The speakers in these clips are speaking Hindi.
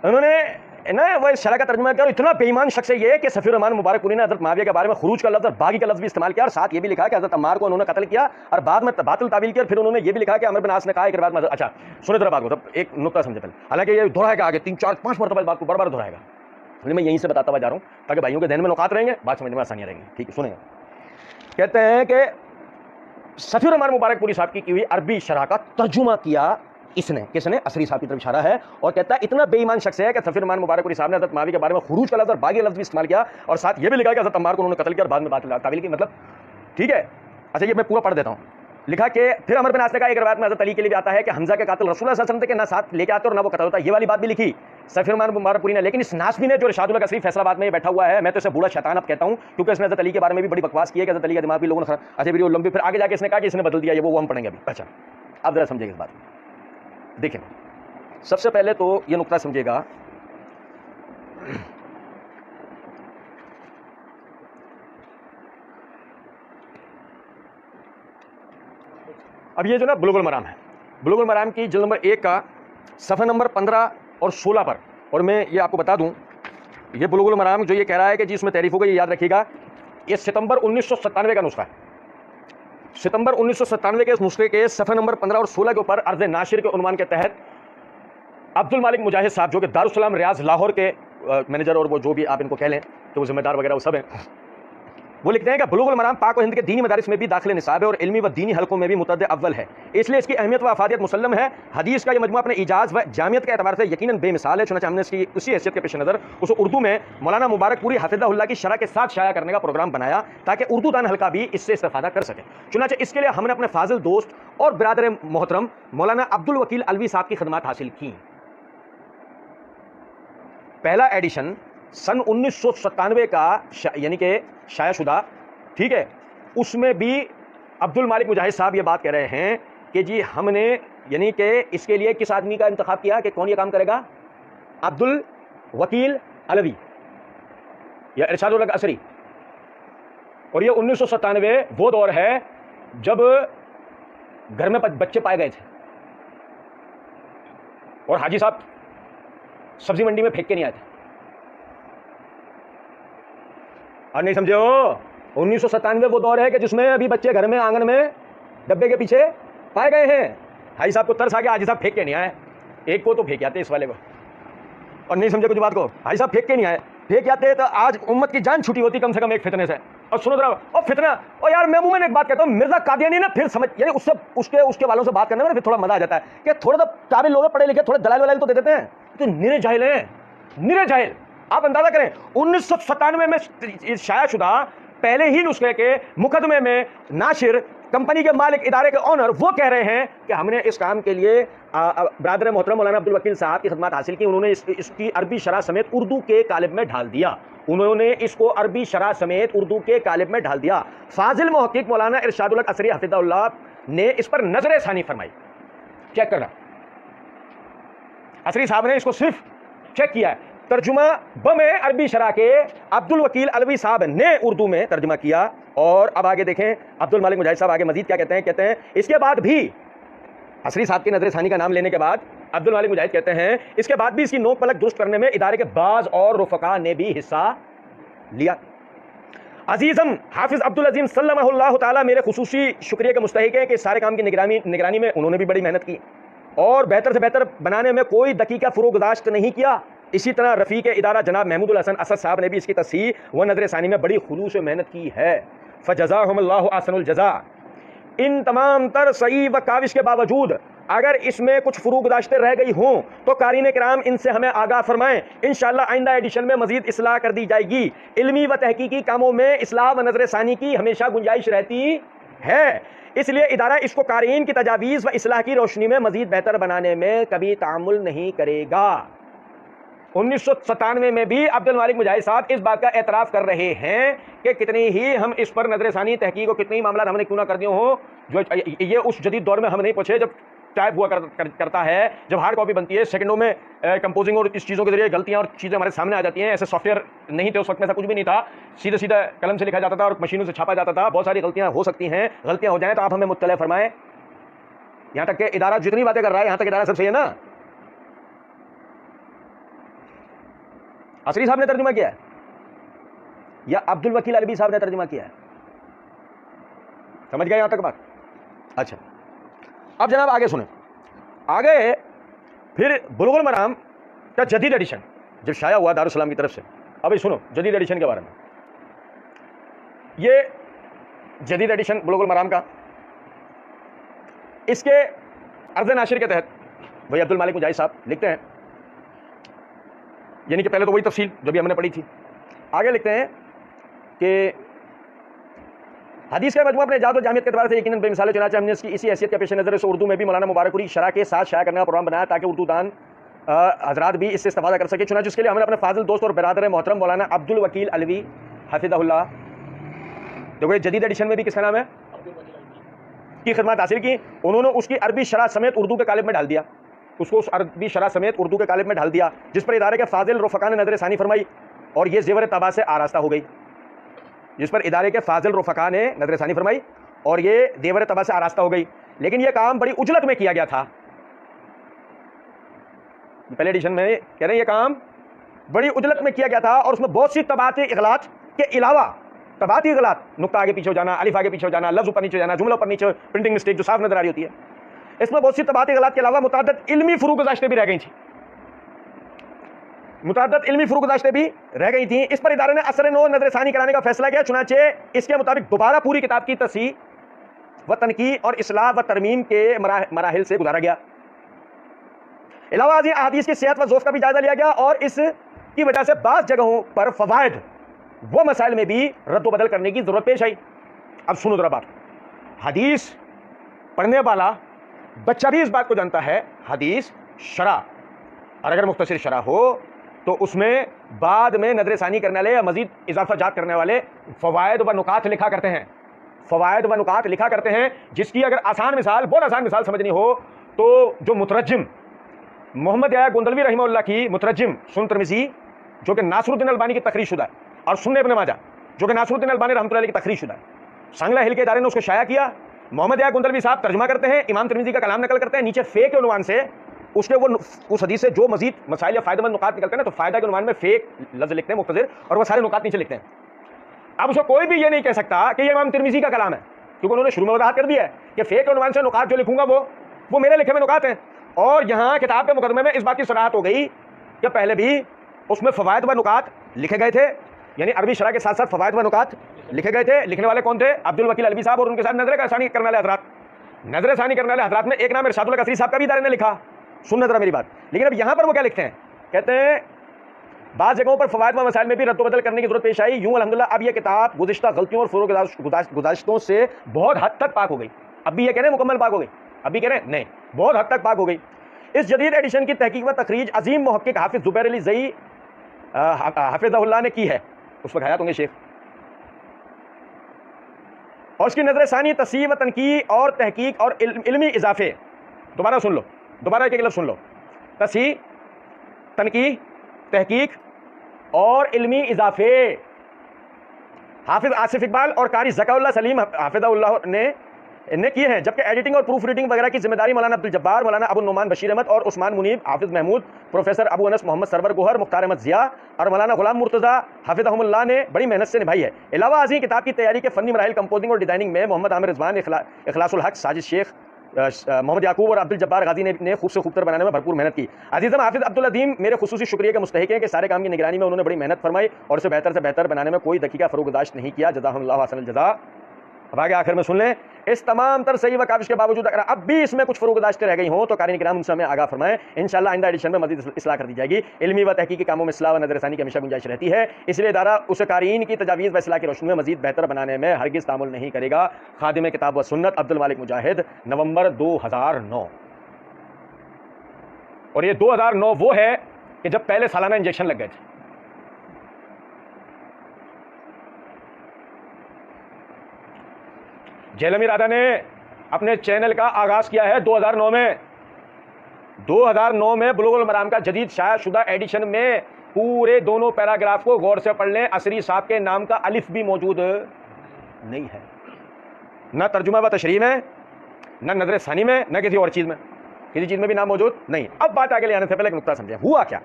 उन्होंने ना वो इस शरह का तर्जुमा किया और इतना बेईमान शख्स है ये कि सफीर रहमान मुबारकपुरी ने हज़रत मुआविया के बारे में खुरूज का लफ्ज़ और बागी का लफ्ज़ भी इस्तेमाल किया और साथ ये भी लिखा कि हज़रत अम्मार को उन्होंने कत्ल किया और बाद में बातिल तावील किया। और फिर उन्होंने ये भी लिखा कि अमर बिन आस ने कहा एक बात में, अच्छा सुने जरा बात को, तब एक नुक्ता समझे पहले, हालांकि ये दोहराएगा आगे 3 4 5 मरतबा बात को बार-बार दोहराएगा, इसलिए मैं यहीं से बताता हुआ जा रहा हूँ ताकि भाइयों के ध्यान में नुकात रहेंगे, बात समझने में आसानियाँ रहेंगी। ठीक है, सुनेंगे। कहते हैं कि सफीर रहमान मुबारकपुरी साहब की हुई अरबी शरह का तर्जुमा किया इसने, किसने? असरी साहब की तरफ इशारा है और कहता है इतना बेईमान शख्स है कि सफीर रहमान मुबारकपुरी साहब ने हज़रत मुआविया के बारे में खुरूज का लफ्ज़ और बागी लफ्ज़ भी इस्तेमाल किया और साथ ये भी लिखा कि हज़रत अम्मार को उन्होंने कत्ल किया और बाद में बात तावील की, मतलब ठीक है। अच्छा, ये मैं पूरा पढ़ देता हूँ। लिखा कि फिर अमर बिन आस ने कहा एक रिवायत में हज़रत अली के लिए भी आता है कि हमजा के कातिल रसूलुल्लाह सल्लल्लाहु अलैहि वसल्लम थे कि ना साथ लेके आते और ना वो कत्ल होता, ये वाली बात भी लिखी सफीर रहमान मुबारकपुरी ने। लेकिन इस नासबी ने जो इरशादुल असरी फैसलाबाद में बैठा हुआ है, मैं तो इसे बूढ़ा शैतान अब कहता हूँ क्योंकि इसने हज़रत अली के बारे में भी बड़ी बकवास की है कि हज़रत अली का दिमाग भी लोगों ने अच्छा वीडियो लंबी, फिर आगे जाके इसने कहा कि इसने बदल दिया, ये वो हम पढ़ेंगे अभी। अच्छा, आप जरा समझिएगा इस बात को। देखिए, सबसे पहले तो ये नुक्ता समझिएगा, अब ये जो ना बुलुगुल मराम है, बुलुगुल मराम की जिल्द नंबर 1 का सफ़ा नंबर 15 और 16 पर, और मैं ये आपको बता दूं, ये बुलुगुल मराम जो ये कह रहा है कि जी इसमें तहरीफ होगा, ये याद रखिएगा, ये सितंबर 1997 का नुस्खा है। सितंबर 1997 के इस नुस्खे के सफ़ा नंबर 15 और 16 के ऊपर अर्ज़ नाशिर के उन्वान के तहत अब्दुल मालिक मुजाहिद साहब जो कि दारुस्सलाम रियाज लाहौर के मैनेजर और वो जो भी आप इनको कह लें तो वो जिम्मेदार वगैरह वो सब हैं, वो लिखते हैं कि बुलुगुल मराम पाक व हिंद के दीनी मदारिस में भी दाखिल निसाब है और इल्मी व दीनी हलकों में भी मुतअद्द अव्वल है, इसलिए इसकी अहमियत व अफादियत मुसल्लम है। हदीस का ये मजमू अपने इजाज़ व जामियत के एतबार से यकीनन बेमिसाल है, चुनांचे हमने इसकी उसी हैसियत के पेश नज़र उसे उर्दू में मौलाना मुबारकपुरी हफिज़हुल्लाह की शरह के साथ शाया करने का प्रोग्राम बनाया ताकि उर्दू दान हल्का भी इससे इस्तेफादा कर सके। चुनांचे इसके लिए हमने अपने फाजिल दोस्त और बिरादर मोहतरम मौलाना अब्दुल वकील अलवी साहब की खिदमत हासिल की। पहला एडिशन सन 1997 का यानी कि शायाशुदा, ठीक है, उसमें भी अब्दुल मालिक मुजाहिद साहब ये बात कह रहे हैं कि जी हमने यानी कि इसके लिए किस आदमी का इंतखाब किया कि कौन ये काम करेगा? अब्दुल वकील अलवी या इरशादुल असरी। और ये 1997 वो दौर है जब घर में बच्चे पाए गए थे और हाजी साहब सब्जी मंडी में फेंक के नहीं आए थे। और नहीं समझे हो, 1997 वो दौर है कि जिसमें अभी बच्चे घर में आंगन में डब्बे के पीछे पाए गए हैं। हाजी साहब को तरस आ गया, हाजी साहब फेंक के नहीं आए, एक को तो फेंक आते इस वाले को। और नहीं समझे कुछ बात को, हाजी साहब फेंक के नहीं आए, फेंक आते तो आज उम्मत की जान छुटी होती कम से कम एक फितने से। और सुनो जरा, और फितना, और यार मैं मुंह में एक बात कहता हूँ, मिर्जा कादियानी ना फिर समझ, यानी उससे उसके वालों से बात करने में फिर थोड़ा मजा आ जाता है कि थोड़ा तो काबिल लोग पढ़े लिखे, थोड़े दलाल वलाल तो दे देते हैं, तो निरे जाहिल हैं, निरे जाहिल। आप अंदाजा करें 1997 में शायाशुदा पहले ही नुस्खे के मुकदमे में नाशिर, कंपनी के मालिक, इदारे के ऑनर, वो कह रहे हैं कि हमने इस काम के लिए ब्रादर मोहतरम मौलाना अब्दुल वकील साहब की खिदमत हासिल की। उन्होंने इसकी अरबी शरह समेत उर्दू के कालिब में ढाल दिया, उन्होंने इसको अरबी शरह समेत उर्दू के कालिब में ढाल दिया। फाजिल मुहक्किक मौलाना इरशादुल असरी हफिज़हुल्लाह ने इस पर नजर सानी फरमाई। चेक करना, असरी साहब ने इसको सिर्फ चेक किया है। तर्जुमा बमे अरबी शरह के अब्दुल वकील अलवी साहब ने उर्दू में तर्जुमा किया। और अब आगे देखें अब्दुल मालिक मुजाहिद साहब आगे मजीद क्या कहते हैं। कहते हैं इसके बाद भी असरी साहब की नजर सानी का नाम लेने के बाद अब्दुल मालिक मुजाहिद कहते हैं इसके बाद भी इसकी नोक पलक दुरुस्त करने में इदारे के बाज और रुफका ने भी हिस्सा लिया। अजीजम हाफिज अब्दुल अजीम सल्लल्लाहु ताला मेरे खुसूसी शुक्रिया के मुस्तहिक है कि सारे काम की निगरानी में उन्होंने भी बड़ी मेहनत की और बेहतर से बेहतर बनाने में कोई दकीका फुरोगदाश्त नहीं किया। इसी तरह रफ़ीक इदारा जनाब महमूदुल हसन असद साहब ने भी इसकी तस्हीह व नजर सानी में बड़ी खुलूस से मेहनत की है। फ़जज़ाहुमुल्लाहु अहसनुल जज़ा। इन तमाम तर सही व काविश के बावजूद अगर इसमें कुछ फुरूगदाश्तें रह गई हों तो कारीन किराम इनसे हमें आगाह फरमाएं। इंशाअल्लाह आइंदा एडिशन में मजीद इस्लाह कर दी जाएगी। इल्मी व तहकीकी कामों में इस्लाह व नजर सानी की हमेशा गुंजाइश रहती है, इसलिए इदारा इसको कारीन की तजावीज़ व इस्लाह की रोशनी में मजीद बेहतर बनाने में कभी तामुल नहीं करेगा। 1997 में भी अब्दुल मालिक मुजाहिद साहब इस बात का एतराफ़ कर रहे हैं कि कितनी ही हम इस पर नजर सानी तहकीक और कितनी मामला हमने क्यों ना कर दिए हो, जो ये उस जदीद दौर में हम नहीं पूछे जब टाइप हुआ करता है, जब हार्ड कॉपी बनती है, सेकंडों में कंपोजिंग और इस चीज़ों के जरिए गलतियां और चीज़ें हमारे सामने आ जाती हैं। ऐसे सॉफ्टवेयर नहीं थे उस वक्त में, ऐसा कुछ भी नहीं था, सीधे सीधा कलम से लिखा जाता था और मशीनों से छापा जाता था। बहुत सारी गलतियां हो सकती हैं, गलतियां हो जाएं तो आप हमें मुत्तला फरमाएं। यहाँ तक कि इदारा जितनी बातें कर रहा है यहाँ तक इदारा सब सही है ना। असरी साहब ने तर्जुमा किया है या अब्दुल वकील अलवी साहब ने तर्जुमा किया है? समझ गए यहां तक बात? अच्छा, अब जनाब आगे सुने। आगे फिर बुलुगुल मराम का जदीद एडिशन जब शाया हुआ दारुस्सलाम की तरफ से, अभी सुनो जदीद एडिशन के बारे में। ये जदीद एडिशन बुलुगुल मराम का, इसके अर्ज़ नाशिर के तहत वही अब्दुल मालिक मुजाहिद साहब लिखते हैं, यानी कि पहले तो वही तफसील जो भी हमने पढ़ी थी। आगे लिखते हैं कि हदीस का मजमू अपने इजाज़त और जामियत के एतबार से यकीनन बेमिसाल, चुनांचे हमने इसकी इसी हैसियत के पेश नज़र से उर्दू में भी मौलाना मुबारकपुरी शरह के साथ शाया करने का प्रोग्राम बनाया ताकि उर्दू दान हजरात भी इससे इस्तेफादा कर सके। चुनांचे उसके लिए हमने अपने फाजिल दोस्त और बिरादर मोहतरम मौलाना अब्दुल वकील अलवी हफिज़हुल्लाह, देखो ये जदीद एडिशन में भी किसका नाम है, की खिदमत हासिल की। उन्होंने उसकी अरबी शरह समेत उर्दू के कालिब में डाल दिया, उसको उस अरबी शरह समेत उर्दू के कालिब में डाल दिया, जिस पर इदारे के फाजिल रुफ़का ने नजर सानी फरमाई और ये ज़ेवर तबा से आरास्ता हो गई, जिस पर इदारे के फाजिल रुफ़का ने नजर सानी फरमाई और ये ज़ेवर तबा से आरास्ता हो गई। लेकिन यह काम बड़ी उजलत में किया गया था। पहले एडिशन में कह रहे हैं ये काम बड़ी उजलत में किया गया था और उसमें बहुत सी तबाती इगलात के अलावा, तबाती इगलात, नुक्ता आगे पीछे हो जाना, अलिफ आगे पीछे हो जाना, लफ्ज़ ऊपर नीचे जाना, जुमला ऊपर नीचे, प्रिंटिंग मिस्टेक जो साफ नजर आ रही होती है, इसमें बहुत सी तबाती इगलात के अलावा मुतअद्दिद इल्मी फ़ुरूक़ गुज़ाश्तें भी रह गई थी, मुतअद्दिद इल्मी फ़ुरूक़ गुज़ाश्तें भी रह गई थी। इस पर इदारे ने असर नो नजर सानी कराने का फैसला किया। चुनांचे इसके मुताबिक दोबारा पूरी किताब की तस्हीह व तनकीह और इस्लाह व तरमीम के मराहिल से गुजारा गया। अलावा अहादीस की सेहत व ज़ौफ़ का भी जायज़ा लिया गया और इसकी वजह से बाज़ जगहों पर फ़वाइद वो मसाइल में भी रद्द बदल करने की ज़रूरत पेश आई। अब सुनो जरा बात, हदीस पढ़ने वाला बच्चा भी इस बात को जानता है, हदीस शरह और अगर मुख्तसर शरह हो तो उसमें बाद में नजर सानी करने वाले या मजीद इजाफा जात करने वाले फ़वाइद व नुकात लिखा करते हैं, फ़वाइद व नुकात लिखा करते हैं, जिसकी अगर आसान मिसाल, बहुत आसान मिसाल समझनी हो तो जो मुतरज्जिम मोहम्मद याया गोंदलवी रहमहुल्लाह की मुतरज्जिम सुन तिर्मिज़ी जो कि नासरुद्दीन अलबानी की तखरीज शुदा है, और सुन्ने इब्न माजा जो कि नासरुद्दीन अलबानी रहमतुल्लाह अलैह की तखरीज शुदा है, सांगला हिल के इदारे ने उसको शाया किया। मोहम्मद याया गोंदलवी साहब तर्जुमा करते हैं, इमाम तिर्मिज़ी का कलाम नकल करते हैं, नीचे फ़े के उन्वान से उसके वो उस हदीस से जो मजीद मसाइल या फ़ायदेमंद नुकात निकलते हैं ना, तो फ़ायदा के उन्वान में फ़े लफ्ज़ लिखते हैं मुख्तसर, और वो सारे नुकात नीचे लिखते हैं। अब उसको कोई भी ये नहीं कह सकता कि ये इमाम तिर्मिज़ी का कलाम है, क्योंकि उन्होंने शुरू में वजाहत कर दिया है कि फ़े के उन्वान से नुकात जो लिखूंगा वो मेरे लिखे हुए नुकात हैं। और यहाँ किताब के मुकदमे में इस बात की सराहत हो गई कि पहले भी उसमें फ़वाइद व नुकात लिखे गए थे, यानी अरबी शरह के साथ साथ फ़वाइद व नुकात लिखे गए थे। लिखने वाले कौन थे? अब्दुल वकील अलवी साहब और उनके साथ नजर सानी करने वाले हजरात। नजर सानी करने वाले हजरात में एक नाम इरशादुल कसरी साहब का भी इदारे ने लिखा, सुन जरा मेरी बात। लेकिन अब यहाँ पर वो क्या लिखते हैं, कहते हैं बाज़ जगहों पर फ़वाइद व मसाइल में भी रद्द बदल करने की जरूरत पेश आई। यूँ अल्हम्दुलिल्लाह अब यह किताब गुज़िश्ता गलतियों और फ़ुरूक़ गुज़ाश्तों से बहुत हद तक पाक हो गई। अब भी ये कह रहे हैं मुकम्मल पाक हो गई, अभी कह रहे हैं नहीं, बहुत हद तक पाक हो गई। इस जदीद एडिशन की तहकीक व तखरीज अजीम मुहक्किक हाफिज़ ज़ुबैर अली ज़ई हफिज़हुल्लाह ने की है, उस वक्त हयात होंगे शेख, और उसकी नजर सानी तस्हीह व तनकीह और तहकीक और इल्मी इजाफे, दोबारा सुन लो, दोबारा एक लफ्ज़ सुन लो, तस्हीह तनकीह तहकीक और इल्मी इजाफे हाफिज़ आसिफ इकबाल और कारी ज़काउल्लाह सलीम हफिज़हुल्लाह ने किए हैं, जबकि एडिटिंग और प्रूफ रीडिंग वगैरह की जिम्मेदारी मौलाना अब्दुल जब्बार, मौलाना अबू नुमान बशीर अहमद और उस्मान मुनीब, हाफिज़ महमूद, प्रोफेसर अबू अनस मोहम्मद सरवर गोहर, मुख्तार अहमद ज़िया और मौलाना गुलाम मुर्तज़ा हफिज़हुल्लाह ने बड़ी मेहनत से निभाई है। अलावा अज़ीम किताब की तैयारी के फ़नी मराहिल कंपोजिंग और डिज़ाइनिंग में मोहम्मद आमिर रिजवान, इखलासुल हक, साजिद शेख, मोहम्मद याकूब और अब्दुल जब्बार गाजी ने खूब से खूबतर बनाने में भरपूर मेहनत की। अजीज़म हाफिज़ अब्दुल अदीम मेरे खुसूसी शुक्रिया के मुस्तहिक हैं कि सारे काम की निगरानी में उन्होंने बड़ी मेहनत फरमाई और इसे बेहतर से बेहतर बनाने में कोई दकीका फ़रोग़दाश्त नहीं किया। जज़ाहुमुल्लाहु अहसनल जज़ा। अब आगे आखिर में सुन लें, इस तमाम तर सही व काविश के बावजूद अगर अब भी इसमें कुछ फ़रोग़दाश्तें रह गई हों तो क़ारीन किराम उनसे हमें आगाह फरमाएं। इंशाअल्लाह आइंदा एडिशन में मज़ीद इस्लाह कर दी जाएगी। इल्मी व तहक़ीक़ी कामों में इस्लाह व नज़रसानी की हमेशा गुंजाइश रहती है, इसलिए इदारा उसे क़ारीन की तजावीज़ व इस्लाह की रोशनी में मज़ीद बेहतर बनाने में हरगिज़ तामुल नहीं करेगा। खादिम किताब व सुन्नत अब्दुल मालिक मुजाहिद, नवंबर 2009। और ये 2009 वो है कि जब पहले सालाना इंजेक्शन लग गए थे। जेलमी राधा ने अपने चैनल का आगाज़ किया है 2009 में। 2009 में बुलुगुल मराम का जदीद शाया शुदा एडिशन में पूरे दोनों पैराग्राफ को गौर से पढ़ लें, असरी साहब के नाम का अलिफ भी मौजूद नहीं है, न तर्जुमा व तशरीह में, न नजर सानी में, न किसी और चीज़ में, किसी चीज़ में भी नाम मौजूद नहीं। अब बात आगे ले आने से पहले एक नुक्ता समझें। हुआ क्या?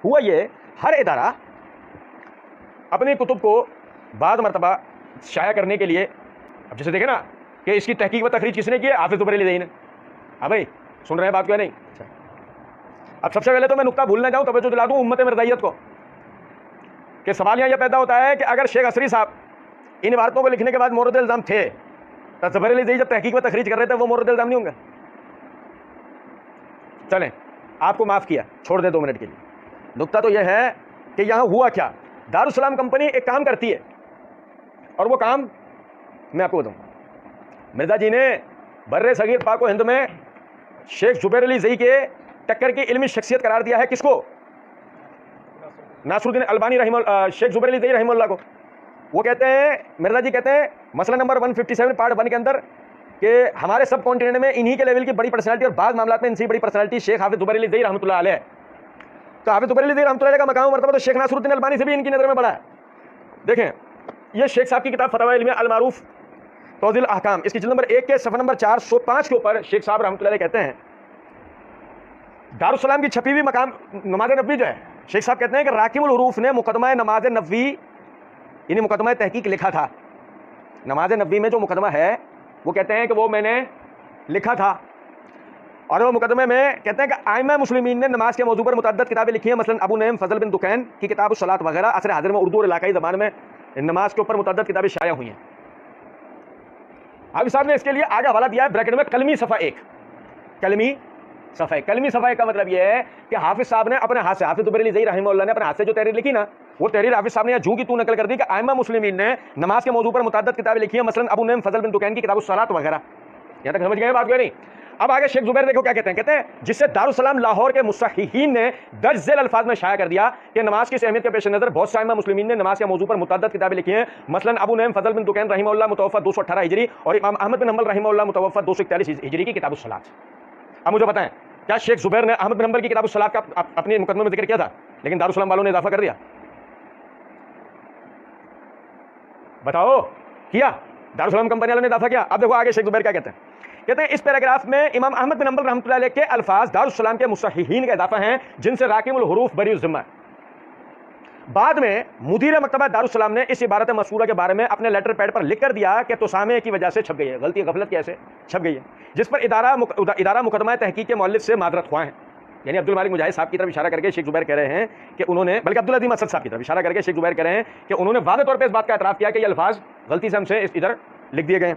हुआ ये, हर इदारा अपनी कुतुब को बाद मरतबा शाया करने के लिए, अब जैसे देखे ना कि इसकी तहकीक व तखरीज किसने की है, हाफिज बरेली ज़ई ने। हाँ भाई, सुन रहे हैं बात क्या नहीं? अच्छा, अब सबसे पहले तो मैं नुक्ता भूल ना जाऊँ, तवज्जो दिला दूँ उम्मत मरज़इयत को कि सवाल यहाँ यह पैदा होता है कि अगर शेख असरी साहब इन इबारतों को लिखने के बाद मोरद इल्ज़ाम थे तो बरेली ज़ई जब तहकीक व तखरीज कर रहे थे वो मोरद इल्ज़ाम नहीं होंगे? चलें, आपको माफ़ किया, छोड़ दे 2 मिनट के लिए। नुक्ता तो यह है कि यहाँ हुआ क्या, दारुस्सलाम कंपनी एक काम करती है और वो काम मैं आपको बताऊँ। मिर्ज़ा जी ने बर्रे सगीर पाक व हिंद में शेख ज़ुबैर अली ज़ई के टक्कर की इल्मी शख्सियत करार दिया है। किसको? नासरुद्दीन अलबानी शेख ज़ुबैर अली ज़ई रहमतुल्लाह को। वो कहते हैं, मिर्ज़ा जी कहते हैं मसला नंबर 157 पार्ट 1 के अंदर कि हमारे सब कॉन्टिनेंट में इन्हीं के लेवल की बड़ी पर्सनालिटी और बाद मामलात में इनसे बड़ी पर्सनालिटी शेख हाफिज ज़ुबैर अली ज़ई रहमतुल्लाह अलैह। तो हाफिज ज़ुबैर अली ज़ई रहमतुल्लाह अलैह का मकाम मर्तबा तो शेख नासरुद्दीन अलबानी से भी इनकी नज़र में बड़ा है। देखें, ये शेख साहब की किताब फतवा इल्मिया अल मारूफ तौज़ील अहकाम, इसकी जिल्द नंबर 1 के सफ़ा नंबर 405 के ऊपर शेख साहब रहमतुल्लाह अलैह कहते हैं दारुस्सलाम की छपी हुई मकाम नमाज नबवी जो है, शेख साहब कहते हैं कि राकिबुल हुरूफ ने मुकदमा नमाज नबवी यानी मुकदमा तहकीक लिखा था। नमाज नबवी में जो मुकदमा है वो कहते हैं कि वो मैंने लिखा था, और वो मुकदमे में कहते हैं कि आइमा मुस्लिमीन ने नमाज के मौजू पर मुतअद्दिद किताबें लिखी हैं, मसलन अबू नईम फजल बिन दुकैन की किताब सलात वगैरह असर हाजिर में उर्दू और इलाकाई ज़बान में नमाज के ऊपर मुतअद्दिद किताबें शाया हुई हैं। हाफिज साहब ने इसके लिए आगे हवाला दिया है ब्रैकेट में कलमी सफ़ा 1, कलमी सफ़ा 1। कलमी सफ़ा 1 का मतलब यह है कि हाफिज साहब ने अपने हाथ से, हाफिज ज़ुबैर अली ज़ई रहमतुल्लाह ने अपने हाथ से जो तहरीर लिखी ना, वो तहरीर हाफिज साहब ने जूं की तू नकल कर दी कि आइमा मुस्लिमीन ने नमाज के मौजू पर मुतअद्दिद किताबें लिखी हैं, मसलन अबू नईम फजल बिन दुकैन की किताब सलात वगैरह। यहाँ तक समझ गए बात? क्यों नहीं? अब आगे शेख ज़ुबैर देखो क्या कहते हैं। कहते हैं जिससे दारुस्सलाम लाहौर के मुस्सहीहीन ने दर्ज झेल अल्फाज में शाया कर दिया कि नमाज की अहमियत के पेश नज़र बहुत साइमा मुस्लिमीन ने नमाज के मौजू पर मुतअद्दिद किताबें लिखी हैं, मसलन अबू नईम फजल बिन दुकैन रहमतुल्लाह मुतवफ़्फ़ा 218 हिजरी और इमाम अहमद बिन हंबल रहमतुल्लाह मुतवफ़्फ़ा 241 हिजरी की किताब सलात। अब मुझे बताएं, क्या शेख ज़ुबैर ने अहमद बिन हंबल की किताब सलात का अपने मुकदमे में जिक्र किया था, लेकिन दारुस्सलाम वालों ने इजाफा कर दिया? बताओ, किया? दारुस्सलाम कंपनी वालों ने इजाफा किया? अब देखो आगे शेख ज़ुबैर क्या कहते हैं। कहते हैं इस पैराग्राफ में इमाम अहमद बिन हंबल रहमतुल्लाह अलैह के अल्फाज दारुस्सलाम के मुस्सहीहीन का इजाफा हैं, जिनसे राकिबुल हुरूफ बरी ज़िम्मा। बाद में मुदीर मकतबा दारुस्सलाम ने इस इबारत मशहूरा के बारे में अपने लेटर पैड पर लिख कर दिया कि तुसामे की वजह से छप गई है, गलती गफलत कैसे छप गई है, जिस पर इदारा मुकदमा तहकीक के मौलिफ से मादरत हुआ है। यानी अब्दुल मालिक मुजाहिद साहब की तरफ इशारा करके शेख ज़ुबैर कह रहे हैं कि उन्होंने, बल्कि अब्दुल अज़ीम असद साहब की तरफ इशारा करके शेख ज़ुबैर कह रहे हैं कि उन्होंने वाज़ेह तौर पर इस बात का एतराफ़ किया कि ये अल्फाज गलती से हमसे इधर लिख दिए गए।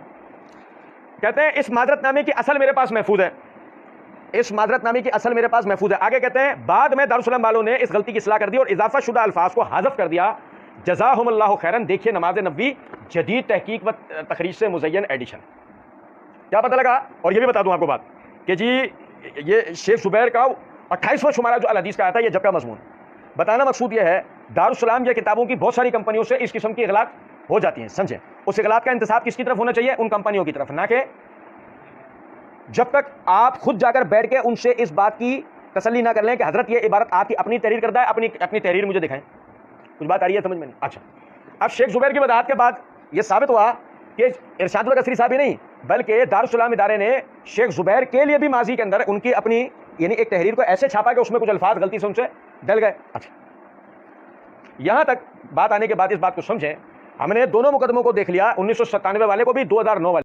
कहते हैं इस मादरतनामे की असल मेरे पास महफूज है, इस मादरतनामे की असल मेरे पास महफूज है। आगे कहते हैं बाद में दारुस्सलाम वालों ने इस गलती की इस्लाह कर दी और इजाफा शुदा अल्फाज को हाज़फ कर दिया। जज़ाहुमुल्लाहु खैरन। देखिए नमाज नबवी जदीद तहकीक व तखरीज से मुज़य्यन एडिशन। क्या पता लगा? और ये भी बता दूं आपको बात कि जी ये शेख ज़ुबैर का 28वां शुमारा जो अल हदीस का आया था, ये जबका मज़मून बताना मकसूद यह है दारुस्सलाम या किताबों की बहुत सारी कंपनियों से इस किस्म की इग़लाक़ हो जाती हैं। समझें, उस इग़लाक़ का इंतसाब किसकी तरफ होना चाहिए? उन कंपनियों की तरफ, ना कि जब तक आप खुद जाकर बैठ के उनसे इस बात की तसल्ली ना कर लें कि हजरत ये इबारत आपकी अपनी तहरीर करता है, अपनी तहरीर मुझे दिखाएं। कुछ बात आ रही है समझ में? नहीं? अच्छा, अब शेख ज़ुबैर की वजाहत के बाद यह साबित हुआ कि इरशादुल कसरी साहब ही नहीं बल्कि दारुस्सलाम इदारे ने शेख ज़ुबैर के लिए भी माजी के अंदर उनकी अपनी यानी एक तहरीर को ऐसे छापा कि उसमें कुछ अल्फाज गलती से उनसे डल गए। अच्छा, यहां तक बात आने के बाद इस बात को समझें, हमने दोनों मुकदमों को देख लिया, 1997 वाले को भी, 2009 वाले